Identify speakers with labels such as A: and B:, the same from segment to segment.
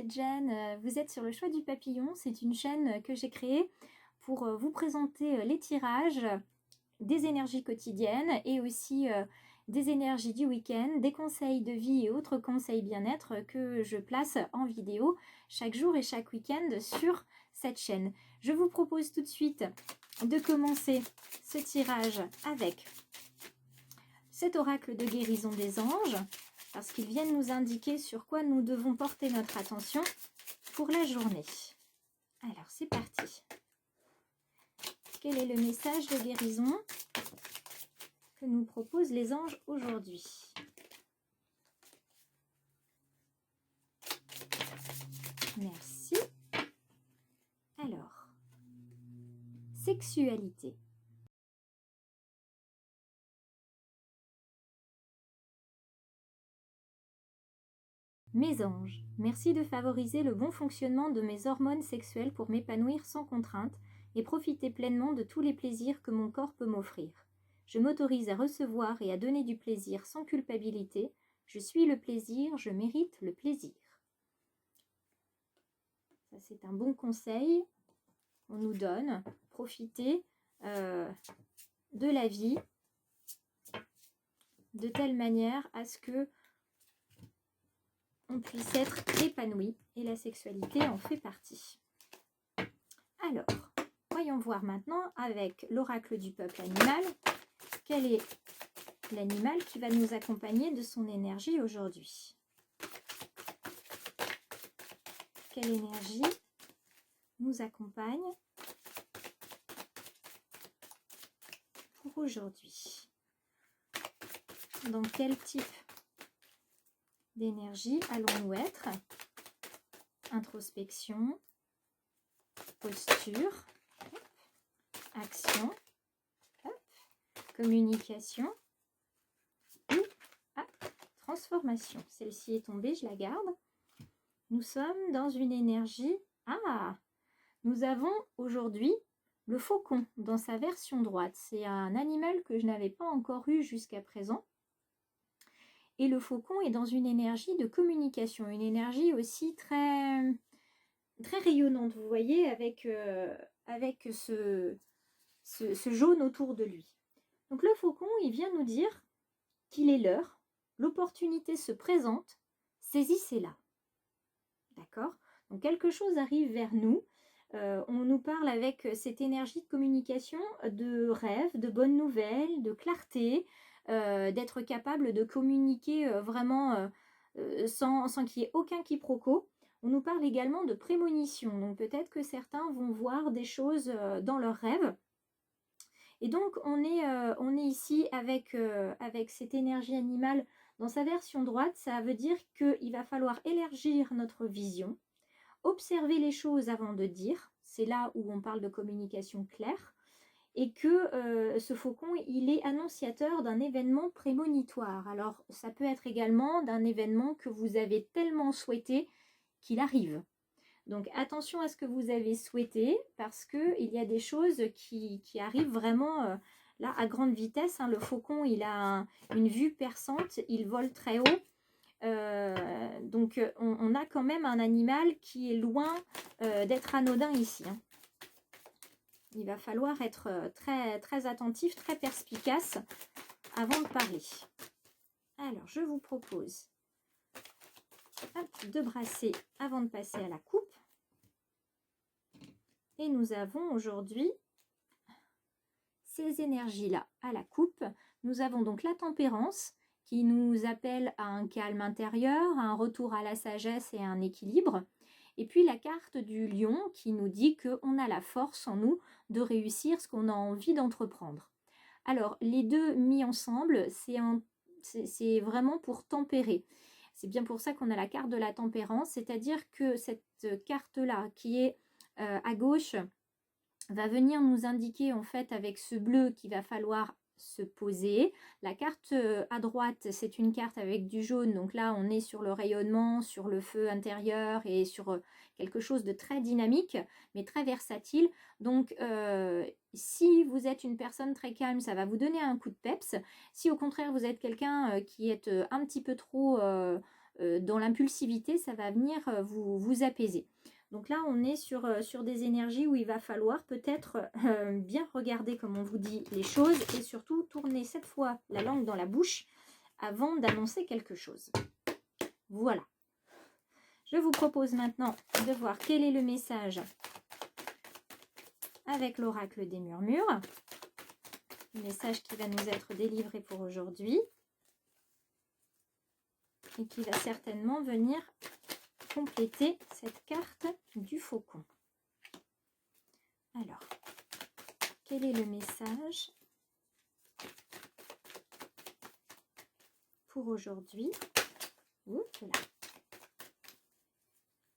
A: c'est Jeanne. Vous êtes sur le choix du papillon. C'est une chaîne que j'ai créée pour vous présenter les tirages des énergies quotidiennes et aussi des énergies du week-end, des conseils de vie et autres conseils bien-être que je place en vidéo chaque jour et chaque week-end sur cette chaîne. Je vous propose tout de suite de commencer ce tirage avec cet oracle de guérison des anges, parce qu'ils viennent nous indiquer sur quoi nous devons porter notre attention pour la journée. Alors, c'est parti. Quel est le message de guérison que nous proposent les anges aujourd'hui? Merci. Alors, sexualité. Mes anges, merci de favoriser le bon fonctionnement de mes hormones sexuelles pour m'épanouir sans contrainte et profiter pleinement de tous les plaisirs que mon corps peut m'offrir. Je m'autorise à recevoir et à donner du plaisir sans culpabilité. Je suis le plaisir, je mérite le plaisir. Ça, c'est un bon conseil qu'on nous donne. Profiter de la vie de telle manière à ce que on puisse être épanoui, et la sexualité en fait partie. Alors, voyons voir maintenant avec l'oracle du peuple animal, quel est l'animal qui va nous accompagner de son énergie aujourd'hui. Quelle énergie nous accompagne pour aujourd'hui? Dans quel type d'énergie allons-nous être? Introspection, posture, action, communication ou transformation. Celle-ci est tombée, je la garde. Nous sommes dans une énergie... nous avons aujourd'hui le faucon dans sa version droite. C'est un animal que je n'avais pas encore eu jusqu'à présent. Et le faucon est dans une énergie de communication, une énergie aussi très, très rayonnante, vous voyez, avec ce jaune autour de lui. Donc le faucon, il vient nous dire qu'il est l'heure, l'opportunité se présente, saisissez-la. D'accord? Donc quelque chose arrive vers nous, on nous parle avec cette énergie de communication, de rêve, de bonnes nouvelles, de clarté, d'être capable de communiquer vraiment sans qu'il y ait aucun quiproquo. On nous parle également de prémonition, donc peut-être que certains vont voir des choses dans leurs rêves. Et donc on est ici avec cette énergie animale dans sa version droite. Ça veut dire qu'il va falloir élargir notre vision, observer les choses avant de dire. C'est là où on parle de communication claire. Et que ce faucon, il est annonciateur d'un événement prémonitoire. Alors, ça peut être également d'un événement que vous avez tellement souhaité qu'il arrive. Donc, attention à ce que vous avez souhaité, parce qu'il y a des choses qui arrivent vraiment là à grande vitesse. Hein. Le faucon, il a une vue perçante, il vole très haut. Donc, on a quand même un animal qui est loin d'être anodin ici. Hein. Il va falloir être très, très attentif, très perspicace avant de parler. Alors, je vous propose de brasser avant de passer à la coupe. Et nous avons aujourd'hui ces énergies-là à la coupe. Nous avons donc la tempérance qui nous appelle à un calme intérieur, à un retour à la sagesse et à un équilibre. Et puis la carte du lion qui nous dit qu'on a la force en nous de réussir ce qu'on a envie d'entreprendre. Alors, les deux mis ensemble, c'est vraiment pour tempérer. C'est bien pour ça qu'on a la carte de la tempérance, c'est-à-dire que cette carte-là qui est à gauche va venir nous indiquer en fait avec ce bleu qu'il va falloir se poser. La carte à droite, c'est une carte avec du jaune, donc là on est sur le rayonnement, sur le feu intérieur et sur quelque chose de très dynamique, mais très versatile. Donc si vous êtes une personne très calme, ça va vous donner un coup de peps. Si au contraire vous êtes quelqu'un qui est un petit peu trop dans l'impulsivité, ça va venir vous apaiser. Donc là, on est sur des énergies où il va falloir peut-être bien regarder, comme on vous dit, les choses et surtout tourner cette fois la langue dans la bouche avant d'annoncer quelque chose. Voilà. Je vous propose maintenant de voir quel est le message avec l'oracle des murmures. Le message qui va nous être délivré pour aujourd'hui et qui va certainement venir compléter cette carte du faucon. Alors, quel est le message pour aujourd'hui? Là.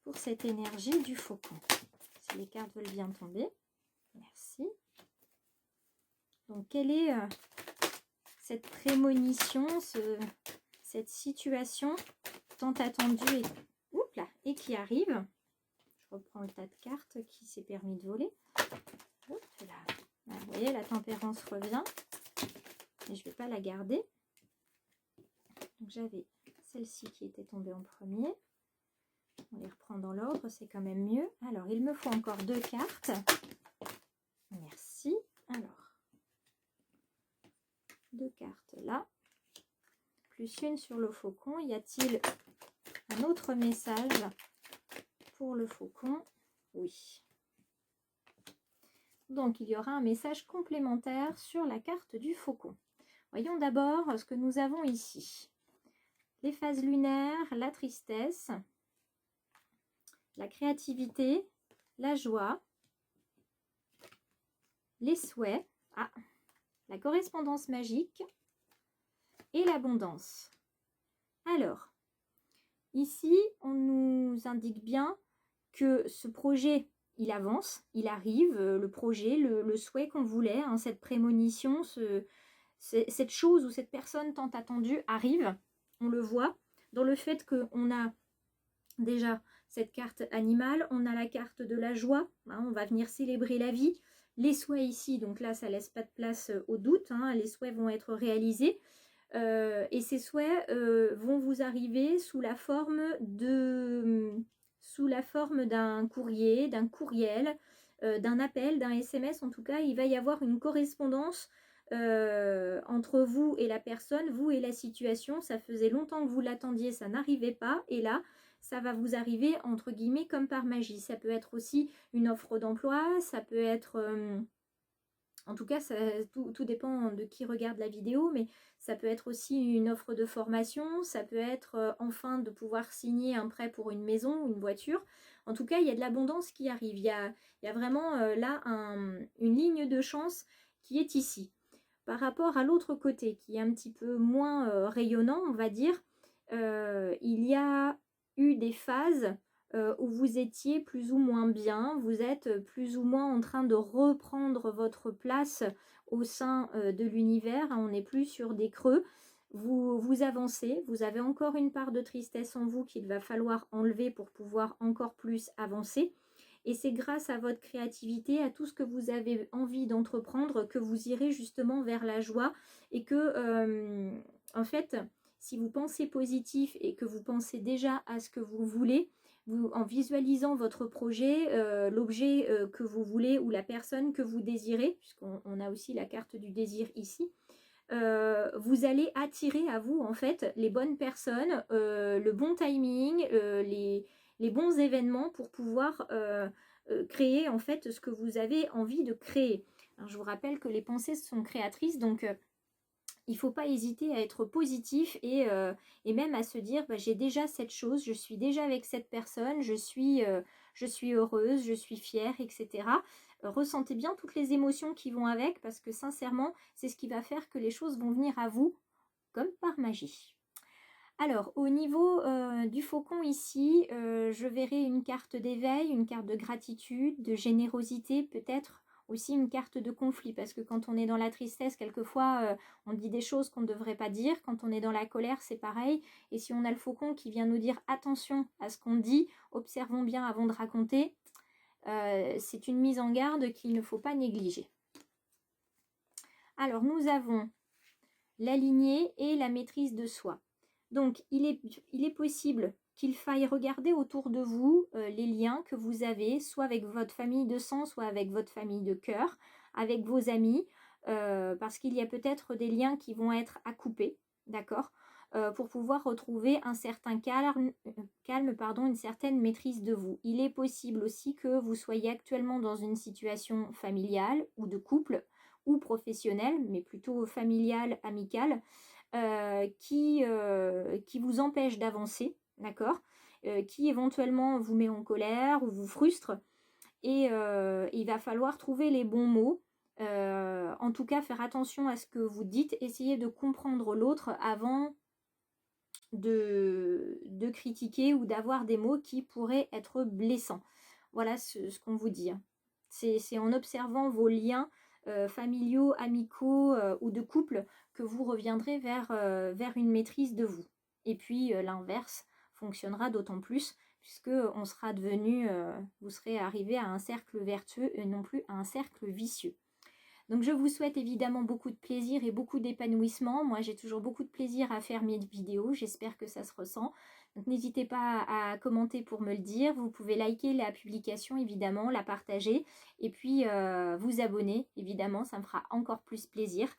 A: Pour cette énergie du faucon. Si les cartes veulent bien tomber. Merci. Donc, quelle est cette prémonition, cette situation tant attendue et qui arrive? Je reprends le tas de cartes qui s'est permis de voler. Là. Vous voyez, la tempérance revient. Mais je ne vais pas la garder. Donc, j'avais celle-ci qui était tombée en premier. On les reprend dans l'ordre, c'est quand même mieux. Alors, il me faut encore 2 cartes. Merci. Alors, 2 cartes là. Plus une sur le faucon. Y a-t-il un autre message pour le faucon? Oui. Donc, il y aura un message complémentaire sur la carte du faucon. Voyons d'abord ce que nous avons ici. Les phases lunaires, la tristesse, la créativité, la joie, les souhaits, la correspondance magique et l'abondance. Alors, ici, on nous indique bien que ce projet, il avance, il arrive, le projet, le souhait qu'on voulait, hein, cette prémonition, cette chose ou cette personne tant attendue arrive. On le voit dans le fait qu'on a déjà cette carte animale, on a la carte de la joie, hein, on va venir célébrer la vie. Les souhaits ici, donc là, ça ne laisse pas de place au doute, hein, les souhaits vont être réalisés. Et ces souhaits vont vous arriver sous la forme d'un courrier, d'un courriel, d'un appel, d'un SMS. En tout cas, il va y avoir une correspondance entre vous et la personne, vous et la situation. Ça faisait longtemps que vous l'attendiez, ça n'arrivait pas. Et là, ça va vous arriver entre guillemets comme par magie. Ça peut être aussi une offre d'emploi, ça peut être... en tout cas, tout dépend de qui regarde la vidéo, mais ça peut être aussi une offre de formation, ça peut être enfin de pouvoir signer un prêt pour une maison ou une voiture. En tout cas, il y a de l'abondance qui arrive. Il y a vraiment là une ligne de chance qui est ici. Par rapport à l'autre côté, qui est un petit peu moins rayonnant, on va dire, il y a eu des phases où vous étiez plus ou moins bien, vous êtes plus ou moins en train de reprendre votre place au sein de l'univers, on n'est plus sur des creux, vous avancez, vous avez encore une part de tristesse en vous qu'il va falloir enlever pour pouvoir encore plus avancer. Et c'est grâce à votre créativité, à tout ce que vous avez envie d'entreprendre, que vous irez justement vers la joie. Et que, en fait, si vous pensez positif et que vous pensez déjà à ce que vous voulez, en visualisant votre projet, l'objet que vous voulez ou la personne que vous désirez, puisqu'on a aussi la carte du désir ici, vous allez attirer à vous en fait les bonnes personnes, le bon timing, les bons événements pour pouvoir créer en fait ce que vous avez envie de créer. Alors, je vous rappelle que les pensées sont créatrices, donc il ne faut pas hésiter à être positif et même à se dire j'ai déjà cette chose, je suis déjà avec cette personne, je suis heureuse, je suis fière, etc. Ressentez bien toutes les émotions qui vont avec parce que sincèrement, c'est ce qui va faire que les choses vont venir à vous comme par magie. Alors, au niveau du faucon ici, je verrai une carte d'éveil, une carte de gratitude, de générosité, peut-être aussi une carte de conflit, parce que quand on est dans la tristesse, quelquefois, on dit des choses qu'on ne devrait pas dire. Quand on est dans la colère, c'est pareil. Et si on a le faucon qui vient nous dire attention à ce qu'on dit, observons bien avant de raconter, c'est une mise en garde qu'il ne faut pas négliger. Alors, nous avons la lignée et la maîtrise de soi. Donc, il est possible qu'il faille regarder autour de vous les liens que vous avez, soit avec votre famille de sang, soit avec votre famille de cœur, avec vos amis, parce qu'il y a peut-être des liens qui vont être à couper, d'accord, pour pouvoir retrouver un certain calme, pardon, une certaine maîtrise de vous. Il est possible aussi que vous soyez actuellement dans une situation familiale ou de couple ou professionnelle, mais plutôt familiale, amicale, qui vous empêche d'avancer, d'accord, qui éventuellement vous met en colère ou vous frustre. Et il va falloir trouver les bons mots. En tout cas, faire attention à ce que vous dites. Essayez de comprendre l'autre avant de critiquer ou d'avoir des mots qui pourraient être blessants. Voilà ce qu'on vous dit. C'est en observant vos liens familiaux, amicaux ou de couple que vous reviendrez vers une maîtrise de vous. Et puis l'inverse fonctionnera d'autant plus puisque on sera devenu, vous serez arrivé à un cercle vertueux et non plus à un cercle vicieux. Donc je vous souhaite évidemment beaucoup de plaisir et beaucoup d'épanouissement. Moi j'ai toujours beaucoup de plaisir à faire mes vidéos, j'espère que ça se ressent. Donc n'hésitez pas à commenter pour me le dire. Vous pouvez liker la publication évidemment, la partager et puis vous abonner évidemment, ça me fera encore plus plaisir.